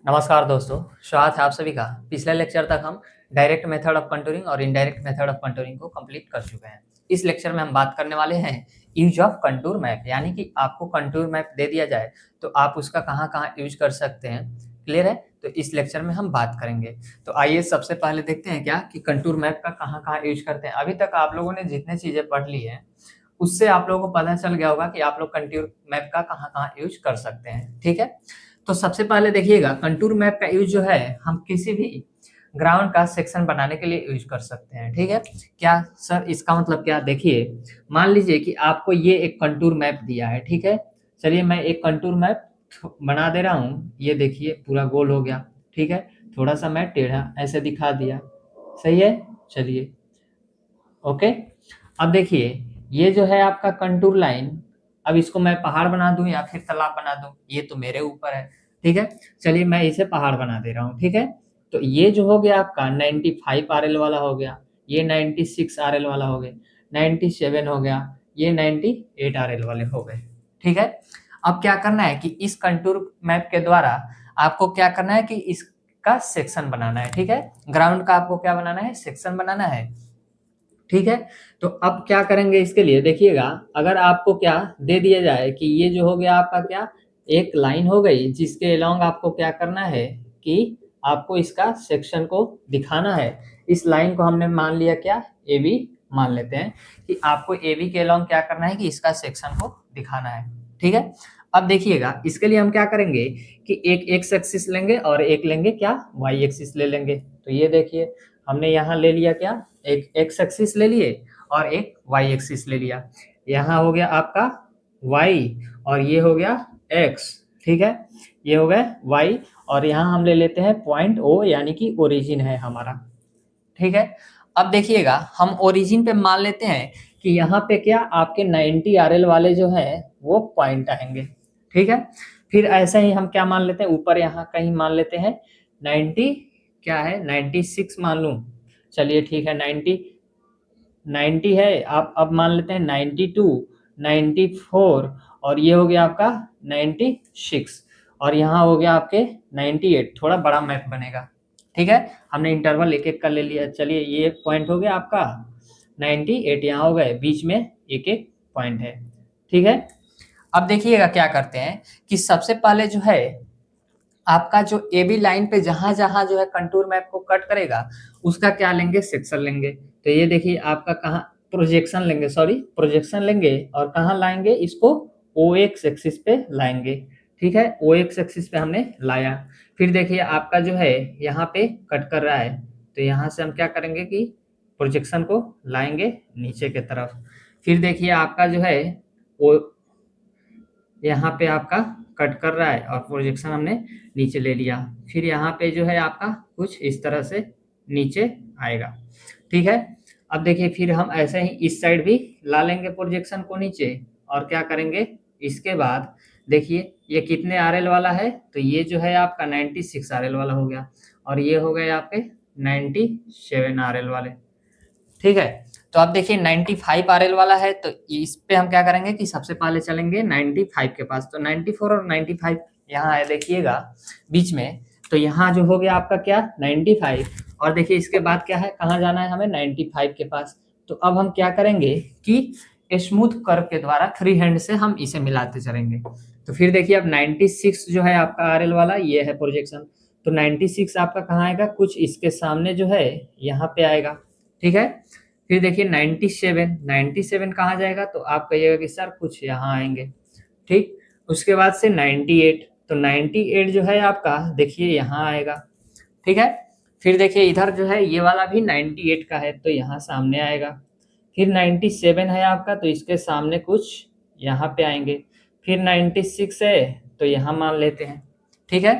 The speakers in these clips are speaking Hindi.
नमस्कार दोस्तों, स्वागत है आप सभी का। पिछले लेक्चर तक हम डायरेक्ट मेथड ऑफ कंटूरिंग और इनडायरेक्ट मेथड ऑफ कंटूरिंग को कंप्लीट कर चुके हैं। इस लेक्चर में हम बात करने वाले हैं यूज ऑफ कंटूर मैप, यानी कि आपको कंटूर मैप दे दिया जाए तो आप उसका कहाँ-कहाँ यूज कर सकते हैं। क्लियर है? तो इस लेक्चर में हम बात करेंगे। तो आइए सबसे पहले देखते हैं क्या कि कंटूर मैप का कहाँ-कहाँ यूज करते हैं। अभी तक आप लोगों ने जितने चीजें पढ़ ली हैं, उससे आप लोगों को पता चल गया होगा कि आप लोग कंटूर मैप का कहाँ-कहाँ यूज कर सकते हैं। ठीक है? तो सबसे पहले देखिएगा, कंटूर मैप का यूज जो है हम किसी भी ग्राउंड का सेक्शन बनाने के लिए यूज कर सकते हैं। ठीक है? क्या सर इसका मतलब क्या? देखिए, मान लीजिए कि आपको ये एक कंटूर मैप दिया है। ठीक है? चलिए मैं एक कंटूर मैप बना दे रहा हूँ। ये देखिए पूरा गोल हो गया। ठीक है? थोड़ा सा मैं टेढ़ा ऐसे दिखा दिया। सही है? चलिए, ओके। अब देखिए, ये जो है आपका कंटूर लाइन, अब इसको मैं पहाड़ बना दूं या फिर तालाब बना दूं, ये तो मेरे ऊपर है। ठीक है? चलिए मैं इसे पहाड़ बना दे रहा हूँ। ठीक है? तो ये जो हो गया आपका 95 आरएल वाला हो गया, ये 96 आरएल वाला हो गया, 97 हो गया, ये 98 आरएल वाले हो गए। ठीक है? अब क्या करना है कि इस कंटूर मैप के द्वारा आपको क्या करना है कि इसका सेक्शन बनाना है। ठीक है? ग्राउंड का आपको क्या बनाना है? सेक्शन बनाना है। ठीक है? तो अब क्या करेंगे इसके लिए, देखिएगा, अगर आपको क्या दे दिया जाए कि ये जो हो गया आपका क्या एक लाइन हो गई जिसके अलोंग आपको क्या करना है कि आपको इसका सेक्शन को दिखाना है। इस लाइन को हमने मान लिया क्या, ए बी मान लेते हैं कि आपको ए बी के अलोंग क्या करना है कि इसका सेक्शन को दिखाना है। ठीक है? अब देखिएगा, इसके लिए हम क्या करेंगे कि एक एक्स एक्सिस लेंगे और एक लेंगे क्या, वाई एक्सिस ले लेंगे। तो ये देखिए, हमने यहाँ ले लिया क्या, एक एक्स एक्सिस ले लिए और एक वाई एक्सिस ले लिया। यहाँ हो गया आपका वाई और ये हो गया एक्स। ठीक है? ये हो गया वाई और यहाँ हम ले लेते हैं पॉइंट ओ, यानी कि ओरिजिन है हमारा। ठीक है? अब देखिएगा, हम ओरिजिन पे मान लेते हैं कि यहाँ पे क्या आपके 90 आरएल वाले जो है वो पॉइंट आएंगे। ठीक है? फिर ऐसे ही हम क्या मान लेते हैं, ऊपर यहाँ कहीं मान लेते हैं 90, क्या है 96 मान लूं। चलिए ठीक है, 90 है। आप अब मान लेते हैं 92, 94 और ये हो गया आपका 96 और यहाँ हो गया आपके 98। थोड़ा बड़ा मैप बनेगा। ठीक है? हमने इंटरवल एक एक का ले लिया। चलिए, ये पॉइंट हो गया आपका 98, यहाँ हो गए, बीच में एक एक पॉइंट है। ठीक है? अब देखिएगा क्या करते हैं कि सबसे पहले जो है आपका जो ए बी लाइन पे जहां जहां जो है कंटूर मैप को कट करेगा उसका क्या लेंगे, सेक्शन लेंगे। तो ये देखिए आपका कहाँ प्रोजेक्शन लेंगे, सॉरी प्रोजेक्शन लेंगे और कहाँ लाएंगे इसको, ओ एक्स एक्सिस पे लाएंगे। ठीक है? ओ एक्स एक्सिस पे हमने लाया। फिर देखिए आपका जो है यहाँ पे कट कर रहा है, तो यहाँ से हम क्या करेंगे कि प्रोजेक्शन को लाएंगे नीचे के तरफ। फिर देखिए आपका जो है वो यहाँ पे आपका कट कर रहा है और प्रोजेक्शन हमने नीचे ले लिया। फिर यहाँ पे जो है आपका कुछ इस तरह से नीचे आएगा। ठीक है? अब देखिए, फिर हम ऐसे ही इस साइड भी ला लेंगे प्रोजेक्शन को नीचे और क्या करेंगे इसके बाद, देखिए ये कितने आरएल वाला है, तो ये जो है आपका 96 आरएल वाला हो गया और ये हो गए आपके 97 आरएल वाले। ठीक है? तो अब देखिए 95 आरएल वाला है, तो इस पे हम क्या करेंगे कि सबसे पहले चलेंगे 95 के पास। तो 94 और 95 यहाँ है, देखिएगा बीच में। तो यहाँ जो हो गया आपका क्या 95 और देखिए इसके बाद क्या है, कहाँ जाना है हमें 95 के पास। तो अब हम क्या करेंगे कि स्मूथ कर्व के द्वारा फ्री हैंड से हम इसे मिलाते चलेंगे। तो फिर देखिए अब 96 जो है आपका आरएल वाला, ये है प्रोजेक्शन। तो 96 आपका कहाँ आएगा, कुछ इसके सामने जो है यहाँ पे आएगा। ठीक है? फिर देखिए 97 कहाँ जाएगा, तो आप कहिएगा कि सर कुछ यहाँ आएंगे। ठीक? उसके बाद से 98, तो 98 जो है आपका देखिए यहाँ आएगा। ठीक है? फिर देखिए इधर जो है ये वाला भी 98 का है, तो यहाँ सामने आएगा। फिर 97 है आपका, तो इसके सामने कुछ यहाँ पे आएंगे। फिर 96 है, तो यहाँ मान लेते हैं। ठीक है?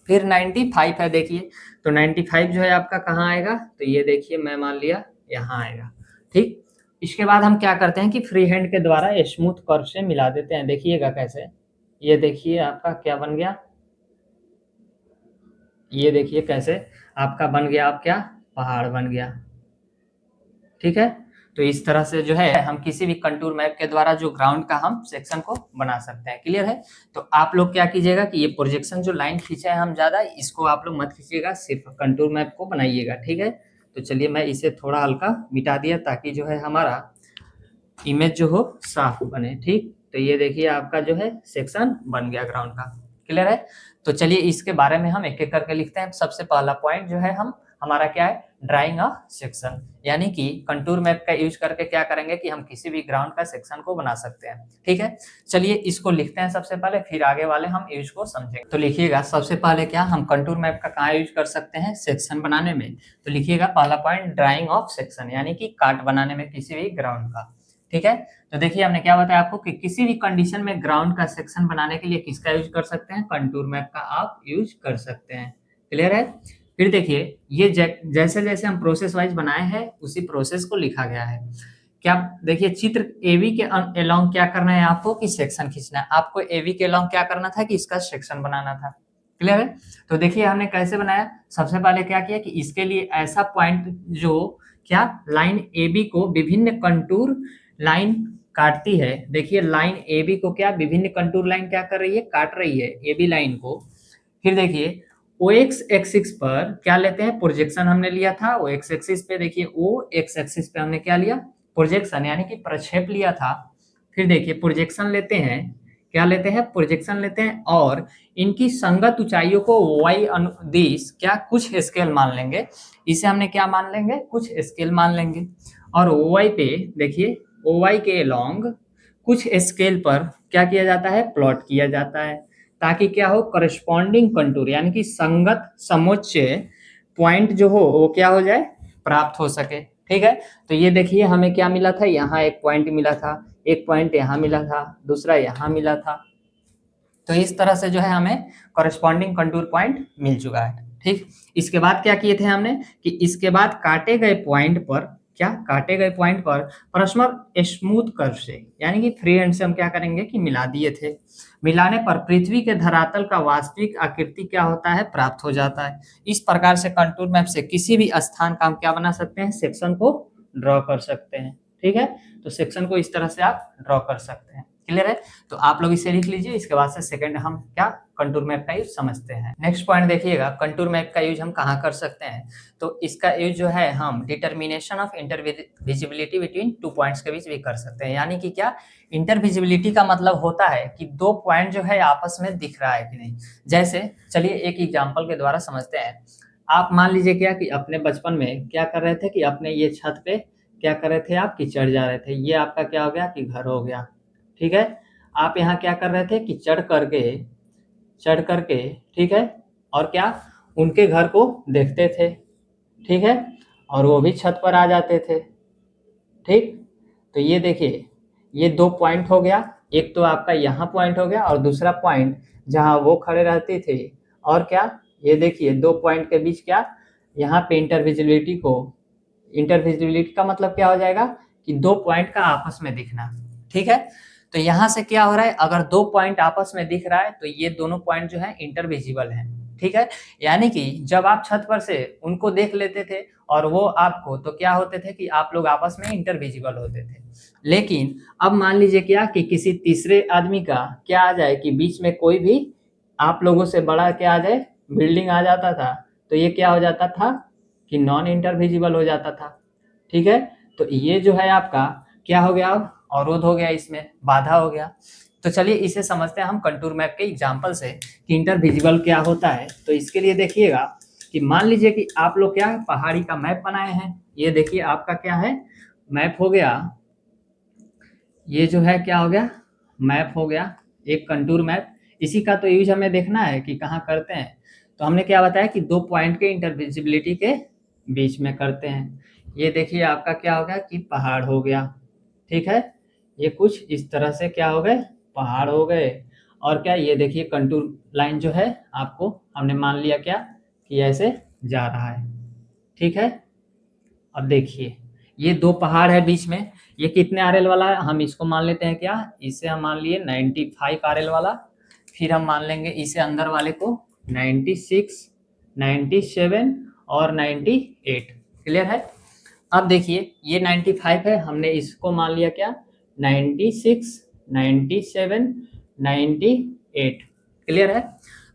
फिर 95 है, देखिए तो 95 जो है आपका कहाँ आएगा, तो ये देखिए मैं मान लिया यहाँ आएगा। ठीक? इसके बाद हम क्या करते हैं कि फ्री हैंड के द्वारा स्मूथ कर्व से मिला देते हैं। देखिएगा कैसे, ये देखिए आपका क्या बन गया, ये देखिए कैसे आपका बन गया, आप क्या पहाड़ बन गया। ठीक है? तो इस तरह से जो है हम किसी भी कंटूर मैप के द्वारा जो ग्राउंड का हम सेक्शन को बना सकते हैं। क्लियर है? तो आप लोग क्या कीजिएगा कि ये प्रोजेक्शन जो लाइन खींचे हैं हम ज़्यादा, इसको आप लोग मत खींचिएगा, सिर्फ कंटूर मैप को बनाइएगा। ठीक है? तो चलिए मैं इसे थोड़ा हल्का मिटा दिया ताकि जो है हमारा इमेज जो हो साफ बने। ठीक, तो ये देखिए आपका जो है सेक्शन बन गया ग्राउंड का। क्लियर है? तो चलिए इसके बारे में हम एक एक करके लिखते हैं। सबसे पहला पॉइंट जो है हम हमारा क्या है, ड्राइंग अ सेक्शन, यानी कि कंटूर मैप का यूज करके क्या करेंगे कि हम किसी भी ग्राउंड का सेक्शन को बना सकते हैं। ठीक है, चलिए इसको लिखते हैं सबसे पहले, फिर आगे वाले हम यूज को समझेंगे। तो लिखिएगा सबसे पहले क्या हम कंटूर मैप का कहाँ यूज कर सकते हैं, सेक्शन बनाने में। तो लिखिएगा पहला पॉइंट ड्राइंग ऑफ सेक्शन, यानी कि काट बनाने में किसी भी ग्राउंड का। ठीक है, तो देखिए हमने क्या बताया आपको कि किसी भी कंडीशन में ग्राउंड का सेक्शन बनाने के लिए किसका यूज कर सकते हैं, कंटूर मैप का आप यूज कर सकते हैं। क्लियर है? फिर देखिए ये जैसे जैसे हम प्रोसेस वाइज बनाए हैं उसी प्रोसेस को लिखा गया है। क्या देखिए चित्र एवी के अलोंग क्या करना है आपको कि सेक्शन खींचना है। आपको एवी के अलोंग क्या करना था कि इसका सेक्शन बनाना था। क्लियर है? तो देखिए हमने कैसे बनाया, सबसे पहले क्या किया कि इसके लिए ऐसा पॉइंट जो क्या लाइन एबी को विभिन्न कंटूर लाइन काटती है। देखिए लाइन ए बी को क्या विभिन्न कंटूर लाइन क्या कर रही है, काट रही है ए बी लाइन को। फिर देखिए ओ एक्स एक्सिस पर क्या लेते हैं, प्रोजेक्शन हमने लिया था। ओ एक्स एक्सिस पे देखिए ओ एक्स एक्सिस पे हमने क्या लिया, प्रोजेक्शन यानी कि प्रक्षेप लिया था। फिर देखिए प्रोजेक्शन लेते हैं, क्या लेते हैं, प्रोजेक्शन लेते हैं और इनकी संगत ऊंचाइयों को वाई अनुदिश क्या कुछ स्केल मान लेंगे। इसे हमने क्या मान लेंगे, कुछ स्केल मान लेंगे। और ओ वाई पे देखिए ओ वाई के लॉन्ग कुछ स्केल पर क्या किया जाता है, प्लॉट किया जाता है, ताकि क्या हो, करस्पॉन्डिंग कंटूर यानी कि संगत समोच्च पॉइंट जो हो वो क्या हो जाए, प्राप्त हो सके। ठीक है, तो ये देखिए हमें क्या मिला था, यहाँ एक पॉइंट मिला था, एक पॉइंट यहाँ मिला था, दूसरा यहाँ मिला था। तो इस तरह से जो है हमें करस्पॉन्डिंग कंटूर पॉइंट मिल चुका है। ठीक, इसके बाद क्या किए थे हमने कि इसके बाद काटे गए पॉइंट पर क्या, काटे गए पॉइंट पर परस्पर स्मूथ कर्व से यानी कि फ्री हैंड से हम क्या करेंगे कि मिला दिए थे। मिलाने पर पृथ्वी के धरातल का वास्तविक आकृति क्या होता है, प्राप्त हो जाता है। इस प्रकार से कंटूर मैप से किसी भी स्थान का हम क्या बना सकते हैं, सेक्शन को ड्रॉ कर सकते हैं। ठीक है, तो सेक्शन को इस तरह से आप ड्रॉ कर सकते हैं। क्लियर है? तो आप लोग इसे लिख लीजिए। इसके बाद से सेकंड हम क्या कंटूर मैप का यूज समझते हैं। नेक्स्ट पॉइंट देखिएगा, कंटूर मैप का यूज हम कहाँ कर सकते हैं। तो इसका यूज जो है हम determination of intervisibility between two points के बीच भी कर सकते हैं। यानी कि क्या, इंटरविजिबिलिटी का मतलब होता है कि दो पॉइंट जो है आपस में दिख रहा है कि नहीं। जैसे चलिए एक एग्जाम्पल के द्वारा समझते हैं। आप मान लीजिए क्या कि अपने बचपन में क्या कर रहे थे कि अपने ये छत पे क्या कर रहे थे आप कि चढ़ जा रहे थे। ये आपका क्या हो गया कि घर हो गया। ठीक है, आप यहाँ क्या कर रहे थे कि चढ़ करके ठीक है, और क्या उनके घर को देखते थे। ठीक है, और वो भी छत पर आ जाते थे। ठीक, तो ये देखिए ये दो पॉइंट हो गया, एक तो आपका यहाँ पॉइंट हो गया और दूसरा पॉइंट जहाँ वो खड़े रहते थे। और क्या, ये देखिए दो पॉइंट के बीच क्या, यहाँ पे इंटरविजिबिलिटी का मतलब क्या हो जाएगा कि दो पॉइंट का आपस में दिखना। ठीक है, तो यहाँ से क्या हो रहा है, अगर दो पॉइंट आपस में दिख रहा है तो ये दोनों पॉइंट जो है इंटरविजिबल है। ठीक है, यानी कि जब आप छत पर से उनको देख लेते थे और वो आपको, तो क्या होते थे कि आप लोग आपस में इंटरविजिबल होते थे। लेकिन अब मान लीजिए क्या कि किसी तीसरे आदमी का क्या आ जाए कि बीच में कोई भी आप लोगों से बड़ा क्या आ जाए, बिल्डिंग आ जाता था, तो ये क्या हो जाता था कि नॉन इंटरविजिबल हो जाता था। ठीक है, तो ये जो है आपका क्या हो गया, अब अवरोध हो गया, इसमें बाधा हो गया। तो चलिए इसे समझते हैं हम कंटूर मैप के एग्जांपल से कि इंटरविजिबल क्या होता है। तो इसके लिए देखिएगा कि मान लीजिए कि आप लोग क्या पहाड़ी का मैप बनाए हैं। ये देखिए आपका क्या है, मैप हो गया, ये जो है क्या हो गया, मैप हो गया, एक कंटूर मैप। इसी का तो यूज हमें देखना है कि कहाँ करते हैं। तो हमने क्या बताया कि दो पॉइंट के इंटरविजिबिलिटी के बीच में करते हैं। ये देखिए आपका क्या हो गया कि पहाड़ हो गया। ठीक है, ये कुछ इस तरह से क्या हो गए, पहाड़ हो गए। और क्या, ये देखिए कंटूर लाइन जो है आपको हमने मान लिया क्या कि ऐसे जा रहा है। ठीक है, अब देखिए ये दो पहाड़ है बीच में, ये कितने आरएल वाला है, हम इसको मान लेते हैं क्या, इसे हम मान लिए 95 आरएल वाला। फिर हम मान लेंगे इसे अंदर वाले को 96, 97 और 98। क्लियर है? अब देखिए ये 95 है, हमने इसको मान लिया क्या 96, 97, 98। क्लियर है?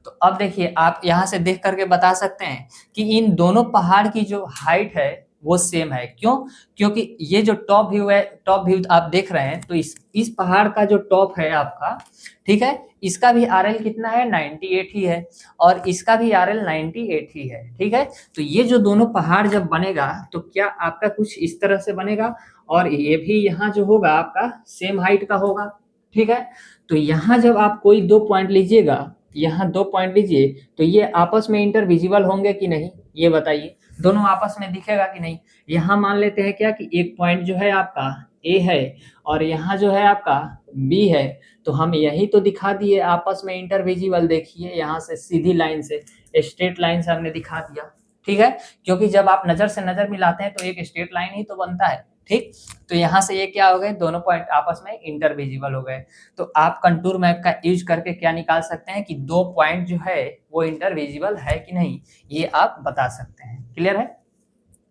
तो अब देखिए आप यहाँ से देख करके बता सकते हैं कि इन दोनों पहाड़ की जो हाइट है वो सेम है। क्यों? क्योंकि ये जो टॉप व्यू है, टॉप व्यू आप देख रहे हैं, तो इस पहाड़ का जो टॉप है आपका, ठीक है, इसका भी आरएल कितना है 98 ही है, और इसका भी आरएल 98 ही है। ठीक है, तो ये जो दोनों पहाड़ जब बनेगा तो क्या आपका कुछ इस तरह से बनेगा, और ये भी यहाँ जो होगा आपका सेम हाइट का होगा। ठीक है, तो यहाँ जब आप कोई दो पॉइंट लीजिएगा, यहाँ दो पॉइंट लीजिए, तो ये आपस में इंटरविजिबल होंगे कि नहीं, ये बताइए, दोनों आपस में दिखेगा कि नहीं। यहाँ मान लेते हैं क्या कि एक पॉइंट जो है आपका ए है और यहाँ जो है आपका बी है, तो हम यही तो दिखा दिए आपस में इंटरविजिबल। देखिए यहाँ से सीधी लाइन से, स्ट्रेट लाइन से हमने दिखा दिया। ठीक है, क्योंकि जब आप नजर से नजर मिलाते हैं तो एक स्ट्रेट लाइन ही तो बनता है। ठीक, तो यहाँ से ये क्या हो गए, दोनों पॉइंट आपस में इंटरविजिबल हो गए। तो आप कंटूर मैप का यूज करके क्या निकाल सकते हैं कि दो पॉइंट जो है वो इंटरविजिबल है कि नहीं, ये आप बता सकते हैं। क्लियर है?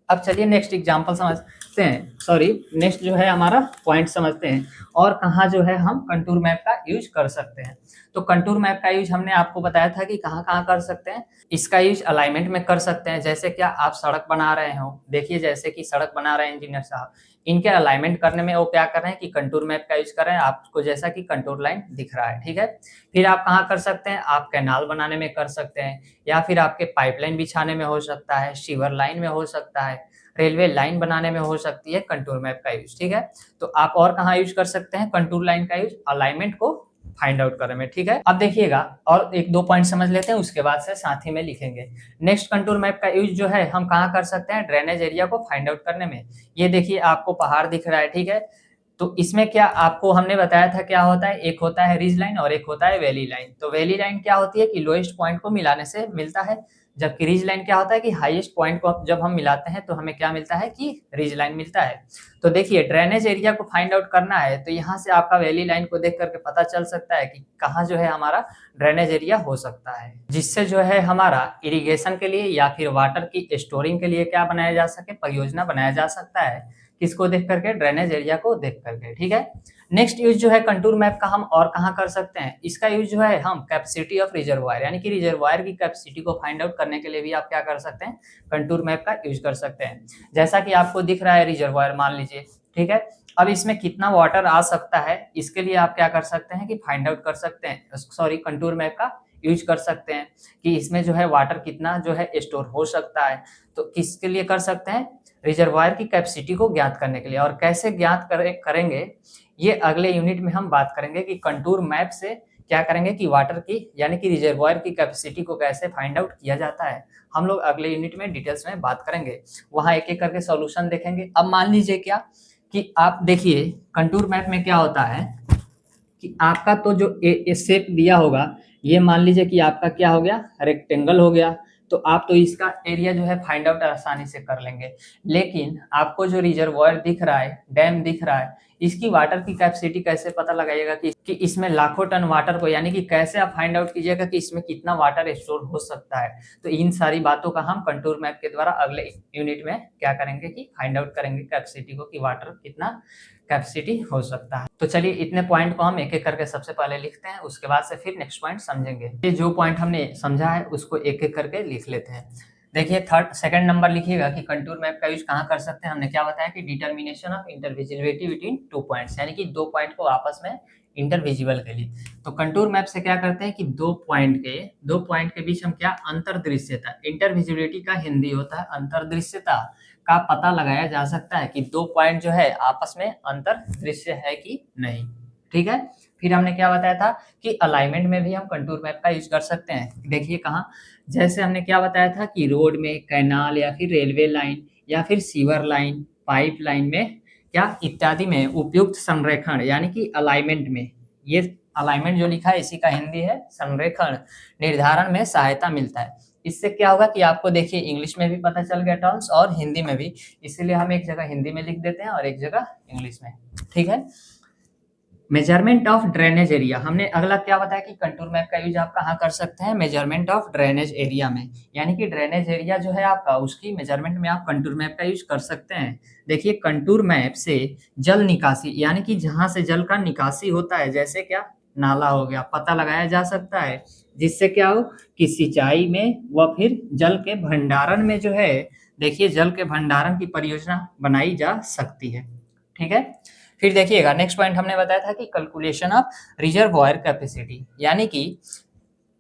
अब चलिए नेक्स्ट एग्जांपल समझते हैं, सॉरी नेक्स्ट जो है हमारा पॉइंट समझते हैं, और कहाँ जो है हम कंटूर मैप का यूज कर सकते हैं। तो कंटूर मैप का यूज हमने आपको बताया था कि कहाँ कहाँ कर सकते हैं। इसका यूज अलाइनमेंट में कर सकते हैं, जैसे क्या आप सड़क बना रहे हो, देखिए जैसे कि सड़क बना रहे हैं इंजीनियर साहब, इनके अलाइनमेंट करने में वो क्या कर रहे हैं कि कंटूर मैप का यूज कर रहे हैं, आपको जैसा कि कंटूर लाइन दिख रहा है। ठीक है, फिर आप कहाँ कर सकते हैं, आप कैनाल बनाने में कर सकते हैं, या फिर आपके पाइपलाइन बिछाने में हो सकता है, सीवर लाइन में हो सकता है, रेलवे लाइन बनाने में हो सकती है कंटूर मैप का यूज। ठीक है, तो आप और कहाँ यूज कर सकते हैं कंटूर लाइन का यूज, अलाइनमेंट को फाइंड आउट करने में। ठीक है, अब देखिएगा और एक दो पॉइंट समझ लेते हैं, उसके बाद से साथ ही में लिखेंगे। नेक्स्ट कंटूर मैप का यूज जो है हम कहाँ कर सकते हैं, ड्रेनेज एरिया को फाइंड आउट करने में। ये देखिए आपको पहाड़ दिख रहा है, ठीक है, तो इसमें क्या आपको हमने बताया था क्या होता है, एक होता है रिज लाइन और एक होता है वैली लाइन। तो वैली लाइन क्या होती है कि लोएस्ट पॉइंट को मिलाने से मिलता है, जबकि रिज लाइन क्या होता है कि हाईएस्ट पॉइंट को जब हम मिलाते हैं तो हमें क्या मिलता है कि रिज लाइन मिलता है। तो देखिए ड्रेनेज एरिया को फाइंड आउट करना है, तो यहाँ से आपका वैली लाइन को देख करके पता चल सकता है कि कहाँ जो है हमारा ड्रेनेज एरिया हो सकता है, जिससे जो है हमारा इरिगेशन के लिए या फिर वाटर की स्टोरिंग के लिए क्या बनाया जा सके, परियोजना बनाया जा सकता है। किसको देख करके, ड्रेनेज एरिया को देख करके। ठीक है, नेक्स्ट यूज जो है कंटूर मैप का हम और कहाँ कर सकते हैं, इसका यूज जो है हम कैपेसिटी ऑफ रिजर्वायर, यानी कि रिजर्वायर की कैपेसिटी को फाइंड आउट करने के लिए भी आप क्या कर सकते हैं, कंटूर मैप का यूज कर सकते हैं। जैसा कि आपको दिख रहा है रिजर्वायर मान लीजिए, ठीक है, अब इसमें कितना वाटर आ सकता है, इसके लिए आप क्या कर सकते हैं कि फाइंड आउट कर सकते हैं, सॉरी कंटूर मैप का यूज कर सकते हैं कि इसमें जो है वाटर कितना जो है स्टोर हो सकता है। तो किसके लिए कर सकते हैं, रिजर्वायर की कैपेसिटी को ज्ञात करने के लिए। और कैसे ज्ञात करेंगे ये अगले यूनिट में हम बात करेंगे कि कंटूर मैप से क्या करेंगे कि वाटर की यानी कि रिजर्वायर की कैपेसिटी को कैसे फाइंड आउट किया जाता है। हम लोग अगले यूनिट में डिटेल्स में बात करेंगे, वहां एक एक करके सॉल्यूशन देखेंगे। अब मान लीजिए क्या कि आप देखिए कंटूर मैप में क्या होता है कि आपका तो जो शेप दिया होगा, ये मान लीजिए कि आपका क्या हो गया, रेक्टेंगल हो गया, तो आप तो इसका एरिया जो है फाइंड आउट आसानी से कर लेंगे। लेकिन आपको जो रिजर्वायर दिख रहा है, डैम दिख रहा है, इसकी वाटर की कैपेसिटी कैसे पता लगाइएगा कि इसमें लाखों टन वाटर को, यानी कि कैसे आप फाइंड आउट कीजिएगा कि इसमें कितना वाटर स्टोर हो सकता है। तो इन सारी बातों का हम कंटूर मैप के द्वारा अगले यूनिट में क्या करेंगे कि फाइंड आउट करेंगे कैपेसिटी को, कि वाटर कितना कैपेसिटी हो सकता है। तो चलिए इतने पॉइंट को हम एक एक करके सबसे पहले लिखते हैं, उसके बाद से फिर नेक्स्ट पॉइंट समझेंगे। ये जो पॉइंट हमने समझा है उसको एक एक करके लिख लेते हैं। देखिए सेकंड नंबर लिखिएगा कि कंटूर मैप का यूज कहाँ कर सकते हैं। हमने क्या बताया कि determination of intervisibility between two points, यानी कि दो पॉइंट को आपस में इंटरविजिबल के लिए। तो कंटूर मैप से क्या करते हैं कि दो पॉइंट के बीच हम क्या, अंतर्दृश्यता, इंटरविजिबिलिटी का हिंदी होता है अंतर्दृश्यता, का पता लगाया जा सकता है कि दो पॉइंट जो है आपस में अंतर्दृश्य है कि नहीं। ठीक है, फिर हमने क्या बताया था कि अलाइनमेंट में भी हम कंटूर मैप का यूज कर सकते हैं। देखिए कहाँ, जैसे हमने क्या बताया था कि रोड में, कैनाल या फिर रेलवे लाइन या फिर सीवर लाइन, पाइप लाइन में क्या इत्यादि में उपयुक्त संरेखण, यानी कि अलाइनमेंट में, ये अलाइनमेंट जो लिखा है इसी का हिंदी है संरेखण, निर्धारण में सहायता मिलता है। इससे क्या होगा कि आपको देखिए इंग्लिश में भी पता चल गया टर्म्स और हिंदी में भी, इसीलिए हम एक जगह हिंदी में लिख देते हैं और एक जगह इंग्लिश में। ठीक है, मेजरमेंट ऑफ ड्रेनेज एरिया, हमने अगला क्या बताया कि कंटूर मैप का यूज आप कहाँ कर सकते हैं, मेजरमेंट ऑफ ड्रेनेज एरिया में, यानी कि ड्रेनेज एरिया जो है आपका उसकी मेजरमेंट में आप कंटूर मैप का यूज कर सकते हैं। देखिए कंटूर मैप से जल निकासी यानी कि जहां से जल का निकासी होता है, जैसे क्या नाला हो गया, पता लगाया जा सकता है, जिससे क्या हो कि सिंचाई में व फिर जल के भंडारण में जो है, देखिए जल के भंडारण की परियोजना बनाई जा सकती है। ठीक है, फिर देखिएगा नेक्स्ट पॉइंट हमने बताया था कि कैलकुलेशन ऑफ रिजर्वॉयर कैपेसिटी, यानी कि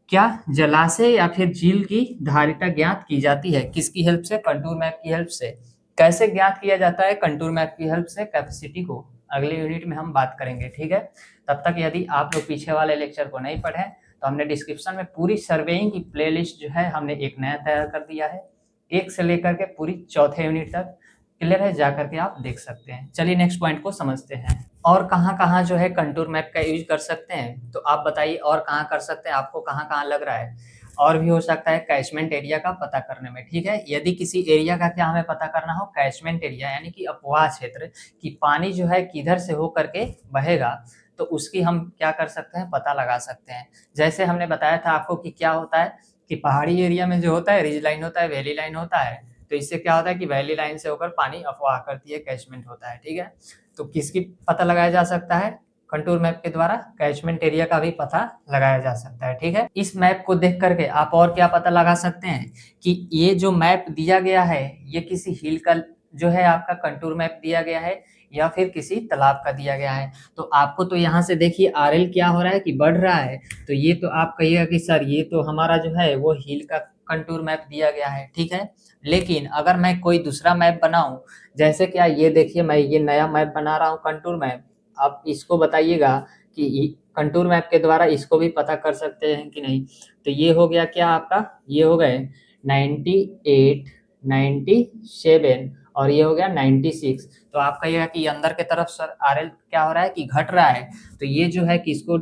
क्या जलाशय या फिर झील की धारिता ज्ञात की जाती है, किसकी हेल्प से, कंटूर मैप की हेल्प से। कैसे ज्ञात किया जाता है कंटूर मैप की हेल्प से कैपेसिटी को, अगले यूनिट में हम बात करेंगे। ठीक है, तब तक यदि आप लोग पीछे वाले लेक्चर को नहीं पढ़े तो हमने डिस्क्रिप्शन में पूरी सर्वेइंग की प्लेलिस्ट जो है हमने एक नया तैयार कर दिया है, 1 से लेकर के पूरी चौथे यूनिट तक, क्लियर है, जाकर के आप देख सकते हैं। चलिए नेक्स्ट पॉइंट को समझते हैं। और कहाँ-कहाँ जो है कंटूर मैप का यूज कर सकते हैं, तो आप बताइए और कहाँ कर सकते हैं, आपको कहाँ-कहाँ लग रहा है। और भी हो सकता है कैचमेंट एरिया का पता करने में। ठीक है, यदि किसी एरिया का क्या हमें पता करना हो, कैचमेंट एरिया यानी कि अपवाह क्षेत्र, कि पानी जो है किधर से हो करके बहेगा, तो उसकी हम क्या कर सकते हैं, पता लगा सकते हैं। जैसे हमने बताया था आपको कि क्या होता है कि पहाड़ी एरिया में जो होता है रिज लाइन होता है, वैली लाइन होता है, तो इससे क्या होता है कि वैली लाइन से होकर पानी अफवाह करती है, कैचमेंट होता है। ठीक है, तो किसकी पता लगाया जा सकता है, कंटूर मैप के द्वारा कैचमेंट एरिया का भी पता लगाया जा सकता है। ठीक है, इस मैप को देख करके आप और क्या पता लगा सकते हैं कि ये जो मैप दिया गया है ये किसी हिल का जो है आपका कंटूर मैप दिया गया है या फिर किसी तालाब का दिया गया है। तो आपको तो यहाँ से देखिए आरएल क्या हो रहा है कि बढ़ रहा है, तो ये तो आप कहिएगा कि सर ये तो हमारा जो है वो हिल का कंटूर मैप दिया गया है। ठीक है, लेकिन अगर मैं कोई दूसरा मैप बनाऊं, जैसे क्या ये देखिए मैं ये नया मैप बना रहा हूँ कंटूर मैप, आप इसको बताइएगा कि कंटूर मैप के द्वारा इसको भी पता कर सकते हैं कि नहीं। तो ये हो गया क्या आपका, ये हो गए 98, 97 और ये हो गया 96। तो आप कहिएगा कि अंदर के तरफ सर आरएल क्या हो रहा है कि घट रहा है, तो ये जो है किसको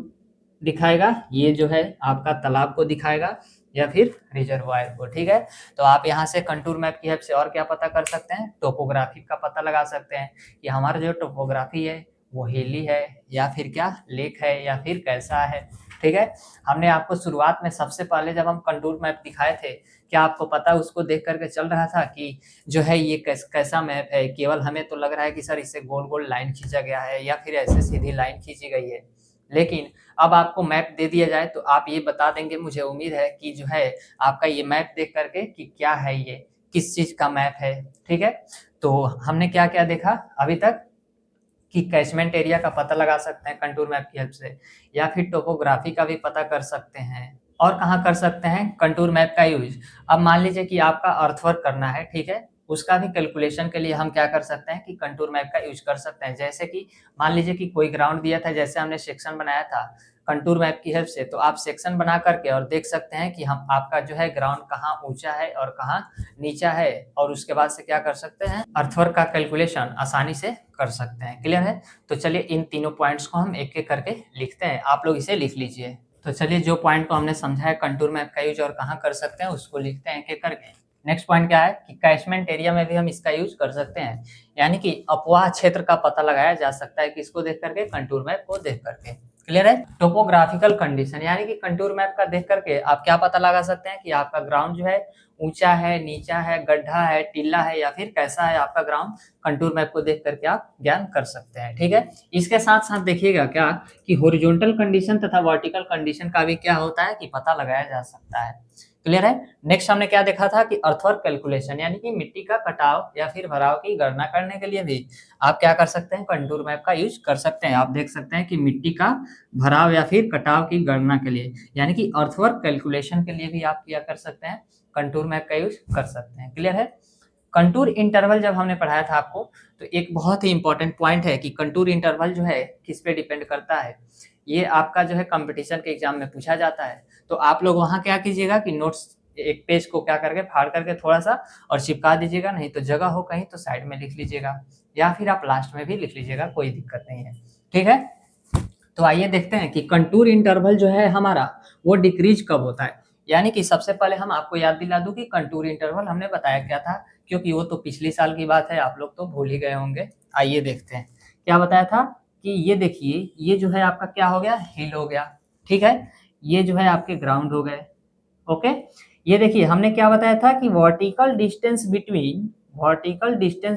दिखाएगा, ये जो है आपका तालाब को दिखाएगा या फिर रिजर्वायर को। ठीक है, तो आप यहाँ से कंटूर मैप की हेल्प से और क्या पता कर सकते हैं, टोपोग्राफी का पता लगा सकते हैं कि हमारा जो टोपोग्राफी है वो हिली है या फिर क्या लेक है या फिर कैसा है। ठीक है, हमने आपको शुरुआत में सबसे पहले जब हम कंटूर मैप दिखाए थे, क्या आपको पता उसको देख करके चल रहा था कि जो है ये कैसा मैप है, केवल हमें तो लग रहा है कि सर इससे गोल गोल लाइन खींचा गया है या फिर ऐसे सीधी लाइन खींची गई है। लेकिन अब आपको मैप दे दिया जाए तो आप ये बता देंगे, मुझे उम्मीद है कि जो है आपका ये मैप देख करके कि क्या है ये, किस चीज का मैप है। ठीक है, तो हमने क्या क्या देखा अभी तक कि कैचमेंट एरिया का पता लगा सकते हैं कंटूर मैप की हेल्प से, या फिर टोपोग्राफी का भी पता कर सकते हैं। और कहाँ कर सकते हैं कंटूर मैप का यूज, अब मान लीजिए कि आपका अर्थवर्क करना है, ठीक है, उसका भी कैलकुलेशन के लिए हम क्या कर सकते हैं कि कंटूर मैप का यूज कर सकते हैं। जैसे कि मान लीजिए कि कोई ग्राउंड दिया था, जैसे हमने सेक्शन बनाया था कंटूर मैप की हेल्प से, तो आप सेक्शन बना करके और देख सकते हैं कि हम आपका जो है ग्राउंड कहाँ ऊंचा है और कहाँ नीचा है, और उसके बाद से क्या कर सकते हैं अर्थवर्क का कैलकुलेशन आसानी से कर सकते हैं। क्लियर है, तो चलिए इन तीनों पॉइंट्स को हम एक एक करके लिखते हैं, आप लोग इसे लिख लीजिए। तो चलिए जो पॉइंट को हमने समझा है कंटूर मैप का यूज और कहाँ कर सकते हैं उसको लिखते हैं एक एक करके। नेक्स्ट पॉइंट क्या है कि कैचमेंट एरिया में भी हम इसका यूज कर सकते हैं, यानी कि अपवाह क्षेत्र का पता लगाया जा सकता है किसको देख करके, कंटूर मैप को देख करके। क्लियर है, टोपोग्राफिकल कंडीशन यानी कि कंटूर मैप का देख करके आप क्या पता लगा सकते हैं कि आपका ग्राउंड जो है ऊंचा है, नीचा है, गड्ढा है, टीला है या फिर कैसा है आपका ग्राउंड, कंटूर मैप को देख करके आप ज्ञान कर सकते हैं। ठीक है, इसके साथ साथ देखिएगा क्या कि हॉरिजॉन्टल कंडीशन तथा वर्टिकल कंडीशन का भी क्या होता है कि पता लगाया जा सकता है। क्लियर है, नेक्स्ट हमने क्या देखा था कि अर्थवर्क कैलकुलेशन यानी कि मिट्टी का कटाव या फिर भराव की गणना करने के लिए भी आप क्या कर सकते हैं कंटूर मैप का यूज कर सकते हैं। आप देख सकते हैं कि मिट्टी का भराव या फिर कटाव की गणना के लिए यानी कि अर्थवर्क कैलकुलेशन के लिए भी आप क्या कर सकते हैं कंटूर मैप का यूज कर सकते हैं। क्लियर है, कंटूर इंटरवल जब हमने पढ़ाया था आपको, तो एक बहुत ही इंपॉर्टेंट पॉइंट है कि कंटूर इंटरवल जो है किस पे डिपेंड करता है, ये आपका जो है कंपटीशन के एग्जाम में पूछा जाता है। तो आप लोग वहां क्या कीजिएगा कि नोट्स एक पेज को क्या करके फाड़ करके थोड़ा सा और चिपका दीजिएगा, नहीं तो जगह हो कहीं तो साइड में लिख लीजिएगा या फिर आप लास्ट में भी लिख लीजिएगा, कोई दिक्कत नहीं है। ठीक है, तो आइए देखते हैं कि कंटूर इंटरवल जो है हमारा वो डिक्रीज कब होता है। यानी कि सबसे पहले हम आपको याद दिला दूं कि कंटूर इंटरवल हमने बताया क्या था, क्योंकि वो तो पिछली साल की बात है, आप लोग तो भूल ही गए होंगे। आइए देखते हैं क्या बताया था कि ये देखिए, ये जो है आपका क्या हो गया, हिल हो गया, ठीक है, ये जो है आपके ग्राउंड हो गए। ओके, ये देखिए हमने क्या बताया था कि vertical distance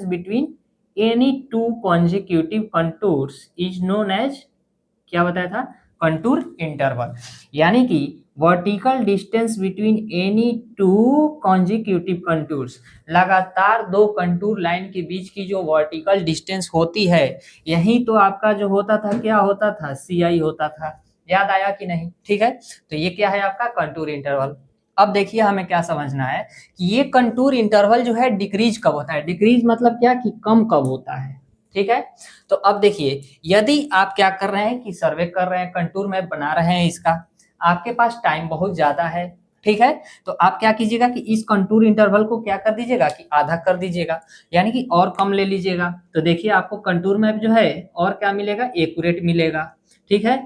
between any two consecutive contours is known as, क्या बताया था, कंटूर इंटरवल। यानी कि vertical distance between any two consecutive contours, लगातार दो कंटूर लाइन के बीच की जो वर्टिकल डिस्टेंस होती है, यही तो आपका जो होता था, क्या होता था, CI होता था। याद आया कि नहीं? ठीक है, तो ये क्या है आपका कंटूर इंटरवल। अब देखिए हमें क्या समझना है कि ये कंटूर इंटरवल जो है डिक्रीज कब होता है। डिक्रीज मतलब क्या, कि कम कब होता है, ठीक है। तो अब देखिए, यदि आप क्या कर रहे हैं कि सर्वे कर रहे हैं, कंटूर मैप बना रहे हैं इसका, आपके पास टाइम बहुत ज्यादा है, ठीक है, तो आप क्या कीजिएगा कि इस कंटूर इंटरवल को क्या कर दीजिएगा कि आधा कर दीजिएगा, यानी कि और कम ले लीजिएगा। तो देखिए आपको कंटूर मैप जो है और क्या मिलेगा, एक्यूरेट मिलेगा, ठीक है।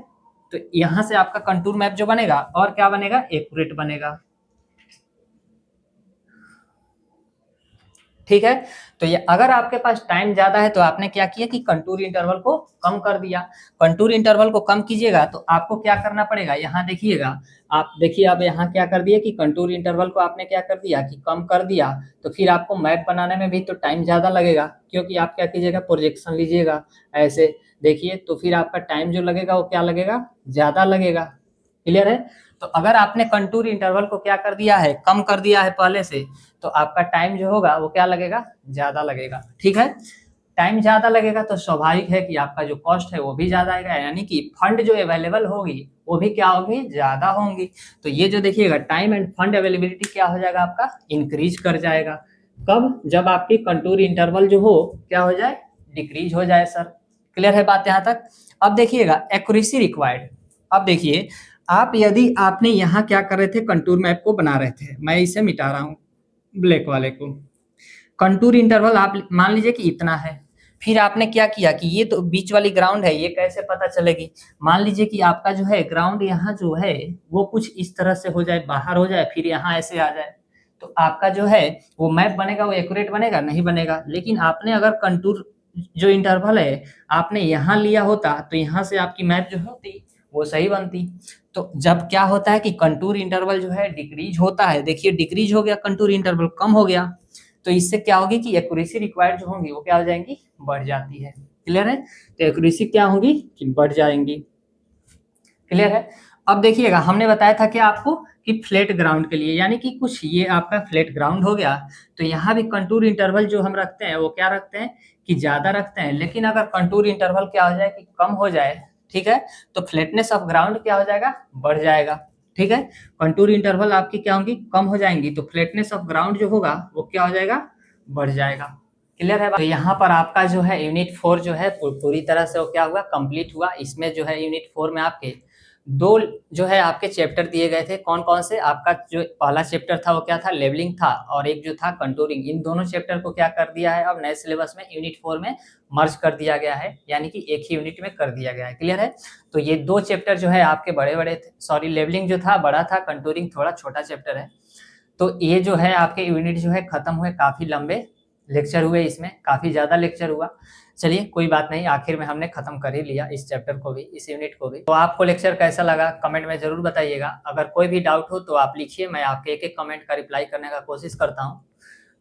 तो यहां से आपका कंटूर मैप जो बनेगा और क्या बनेगा, एक्यूरेट बनेगा, ठीक है। तो ये अगर आपके पास टाइम ज्यादा है तो आपने क्या किया कि कंटूर इंटरवल को कम कर दिया। कंटूर इंटरवल को कम कीजिएगा तो आपको क्या करना पड़ेगा, यहाँ देखिएगा, आप देखिए अब यहाँ क्या कर दिया कि कंटूर इंटरवल को आपने क्या कर दिया कि कम कर दिया। तो फिर आपको मैप बनाने में भी तो टाइम ज्यादा लगेगा, क्योंकि आप क्या कीजिएगा, प्रोजेक्शन लीजिएगा ऐसे, देखिए तो फिर आपका टाइम जो लगेगा वो क्या लगेगा, ज्यादा लगेगा। क्लियर है? तो अगर आपने कंटूर इंटरवल को क्या कर दिया है, कम कर दिया है पहले से, तो आपका टाइम जो होगा वो क्या लगेगा, ज्यादा लगेगा, ठीक है। टाइम ज्यादा लगेगा तो स्वाभाविक है कि आपका जो कॉस्ट है वो भी ज्यादा आएगा, यानी कि फंड जो अवेलेबल होगी वो भी क्या होगी, ज्यादा होंगी। तो ये जो देखिएगा टाइम एंड फंड अवेलेबिलिटी क्या हो जाएगा आपका, इंक्रीज कर जाएगा। कब, जब आपकी कंटूर इंटरवल जो हो क्या हो जाए, डिक्रीज हो जाए सर। क्लियर है बात यहाँ तक? अब देखिएगा एक्यूरेसी रिक्वायर्ड। अब देखिए आप, यदि आपने यहाँ क्या कर रहे थे, कंटूर मैप को बना रहे थे, मैं इसे मिटा रहा हूँ ब्लैक वाले को। कंटूर इंटरवल आप मान लीजिए कि इतना है, फिर आपने क्या किया कि ये तो बीच वाली ग्राउंड है, ये कैसे पता चलेगी, मान लीजिए कि आपका जो है ग्राउंड यहाँ जो है वो कुछ इस तरह से हो जाए, बाहर हो जाए, फिर यहाँ ऐसे आ जाए, तो आपका जो है वो मैप बनेगा, वो एक्यूरेट बनेगा नहीं बनेगा। लेकिन आपने अगर कंटूर जो इंटरवल है आपने यहाँ लिया होता तो यहाँ से आपकी मैप जो होती वो सही बनती। तो जब क्या होता है कि कंटूर इंटरवल जो है डिक्रीज होता है, देखिए डिक्रीज हो गया, कंटूर इंटरवल कम हो गया, तो इससे क्या होगी कि एक्यूरेसी रिक्वायर्ड जो होंगी वो क्या हो जाएंगी, बढ़ जाती है। क्लियर है? तो एक्यूरेसी क्या होंगी कि बढ़ जाएंगी। क्लियर है? अब देखिएगा हमने बताया था कि आपको कि फ्लैट ग्राउंड के लिए, यानी कि कुछ ये आपका फ्लैट ग्राउंड हो गया, तो यहाँ भी कंटूर इंटरवल जो हम रखते हैं वो क्या रखते हैं कि ज्यादा रखते हैं। लेकिन अगर कंटूर इंटरवल क्या हो जाए कि कम हो जाए, ठीक है, तो फ्लैटनेस ऑफ ग्राउंड क्या हो जाएगा, बढ़ जाएगा, ठीक है। कंटूर इंटरवल आपकी क्या होंगी, कम हो जाएंगी, तो फ्लैटनेस ऑफ ग्राउंड जो होगा वो क्या हो जाएगा, बढ़ जाएगा। क्लियर है? तो यहाँ पर आपका जो है यूनिट 4 जो है पूरी तरह से वो क्या हुआ, कंप्लीट हुआ। इसमें जो है यूनिट 4 में आपके दो जो है आपके चैप्टर दिए गए थे, कौन कौन से, आपका जो पहला चैप्टर था वो क्या था, लेवलिंग था, और एक जो था कंटूरिंग। इन दोनों चैप्टर को क्या कर दिया है अब नए सिलेबस में यूनिट 4 में मर्ज कर दिया गया है, यानी कि एक ही यूनिट में कर दिया गया है। क्लियर है? तो ये दो चैप्टर जो है आपके बड़े बड़े थे, सॉरी लेवलिंग जो था बड़ा था, कंटूरिंग थोड़ा छोटा चैप्टर है। तो ये जो है आपके यूनिट जो है खत्म हुए, काफी लंबे लेक्चर हुए, इसमें काफी ज्यादा लेक्चर हुआ। चलिए कोई बात नहीं, आखिर में हमने खत्म कर ही लिया इस चैप्टर को भी, इस यूनिट को भी। तो आपको लेक्चर कैसा लगा कमेंट में जरूर बताइएगा। अगर कोई भी डाउट हो तो आप लिखिए, मैं आपके एक एक कमेंट का रिप्लाई करने का कोशिश करता हूँ।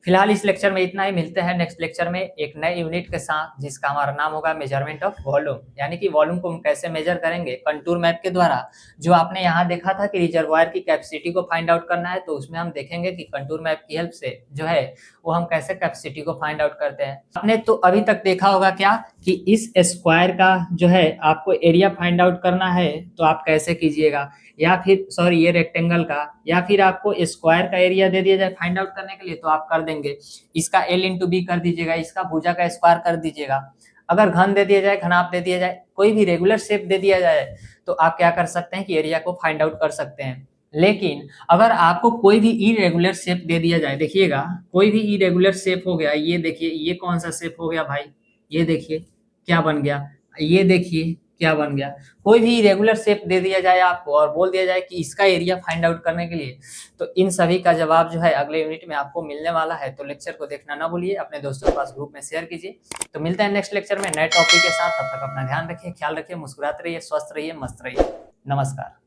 फिलहाल इस लेक्चर में इतना ही, मिलते हैं नेक्स्ट लेक्चर में एक नए यूनिट के साथ, जिसका हमारा नाम होगा मेजरमेंट ऑफ वॉल्यूम, यानी कि वॉल्यूम को हम कैसे मेजर करेंगे कंटूर मैप के द्वारा। जो आपने यहाँ देखा था कि रिजर्वायर की कैपेसिटी को फाइंड आउट करना है, तो उसमें हम देखेंगे कि कंटूर मैप की हेल्प से जो है वो हम कैसे कैपेसिटी को फाइंड आउट करते हैं। आपने तो अभी तक देखा होगा क्या कि इस स्क्वायर का जो है आपको एरिया फाइंड आउट करना है तो आप कैसे कीजिएगा, या फिर सॉरी ये रेक्टेंगल का, या फिर आपको स्क्वायर का एरिया दे दिया जाए फाइंड आउट करने के लिए तो आप कर देंगे, इसका L इंटू बी कर दीजिएगा, इसका भुजा का स्क्वायर कर दीजिएगा। अगर घन दे दिया जाए, घनाप दे दिया जाए, कोई भी रेगुलर शेप दे दिया जाए, तो आप क्या कर सकते हैं कि एरिया को फाइंड आउट कर सकते हैं। लेकिन अगर आपको कोई भी इरेगुलर शेप दे दिया जाए, देखिएगा कोई भी इरेगुलर शेप हो गया, ये देखिए ये कौन सा शेप हो गया भाई, ये देखिए क्या बन गया, ये देखिए क्या बन गया? कोई भी इरेगुलर शेप दे दिया जाए आपको और बोल दिया जाए कि इसका एरिया फाइंड आउट करने के लिए, तो इन सभी का जवाब जो है अगले यूनिट में आपको मिलने वाला है। तो लेक्चर को देखना ना भूलिए, अपने दोस्तों के पास ग्रुप में शेयर कीजिए। तो मिलते हैं नेक्स्ट लेक्चर में नए टॉपिक के साथ। तब तक अपना ध्यान रखिए, ख्याल रखिए, मुस्कुराते रहिए, स्वस्थ रहिए, मस्त रहिए। नमस्कार।